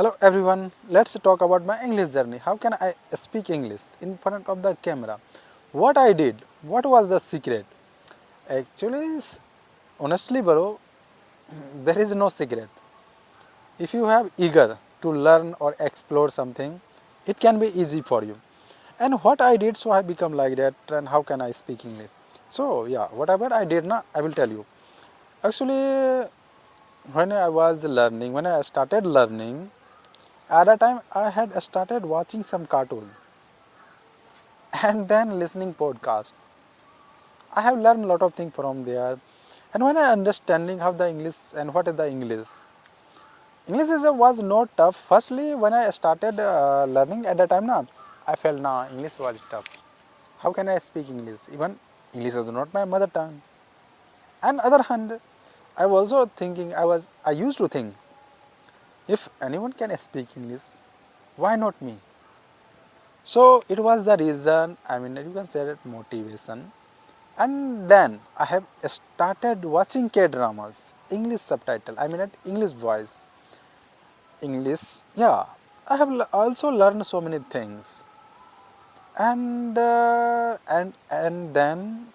Hello everyone, let's talk about my English journey. How can I speak English in front of the camera? What I did, what was the secret? Actually, honestly, bro, there is no secret. If you have eager to learn or explore something, it can be easy for you. And what I did, so I become like that. And how can I speak English? So yeah, whatever I did, now I will tell you. Actually, when I started learning, at that time I had started watching some cartoons and then listening podcast. I have learned a lot of things from there. And when I understanding how the English and what is the was not tough. Firstly, when I started learning at that time, I felt English was tough. How can I speak English? Even English is not my mother tongue. And other hand, I used to think, if anyone can speak English, why not me? So it was the reason. I mean, you can say that motivation. And then I have started watching K dramas, English subtitle. I mean, at English voice, English. Yeah, I have also learned so many things. And then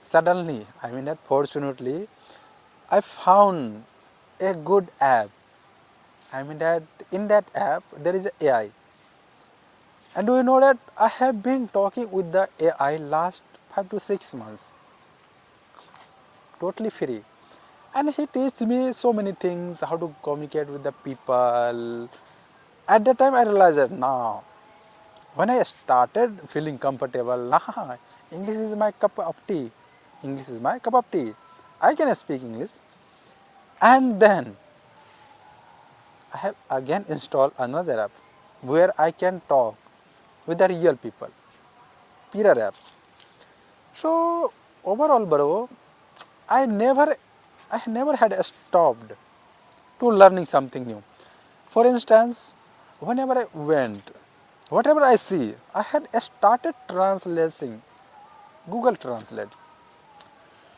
suddenly, I mean, that fortunately, I found a good app. I mean that in that app there is a AI. And do you know that I have been talking with the AI last 5 to 6 months, totally free. And he teach me so many things, how to communicate with the people. At that time I realized that now, when I started feeling comfortable, English is my cup of tea. English is my cup of tea. I can speak English. And then I have again installed another app where I can talk with the real people, peer app. So overall, bro, I never, I never had stopped to learning something new. For instance, whenever I went, whatever I see, I had started translating Google Translate.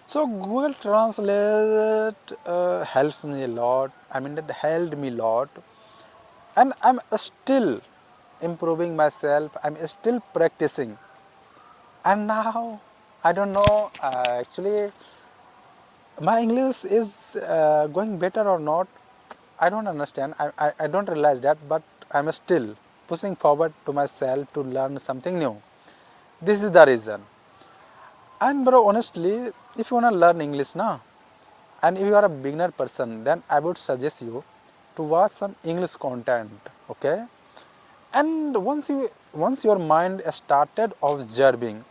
So Google Translate helped me a lot. I mean, it helped me a lot, and I'm still improving myself. I'm still practicing, and now I don't know. Actually, my English is going better or not. I don't understand. I don't realize that, but I'm still pushing forward to myself to learn something new. This is the reason. And bro, honestly, if you wanna learn English now, and if you are a beginner person, then I would suggest you to watch some English content. Okay, and once your mind started observing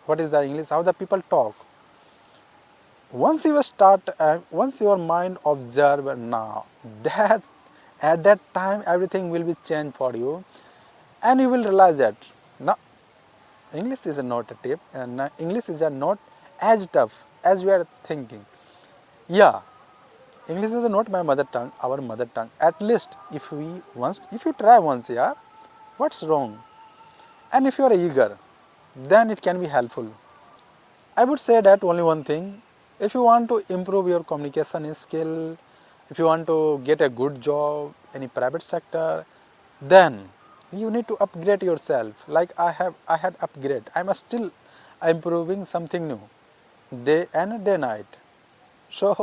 what is the English, how the people talk, once your mind observe now, that at that time everything will be changed for you, and you will realize that no, English is not a tip, and English is not as tough as we are thinking. Yeah, English is not my mother tongue, our mother tongue. At least if you try once, yeah, what's wrong? And if you are eager, then it can be helpful. I would say that only one thing. If you want to improve your communication skill, if you want to get a good job in a private sector, then you need to upgrade yourself. Like I had upgrade. I'm still improving something new, day and day night. So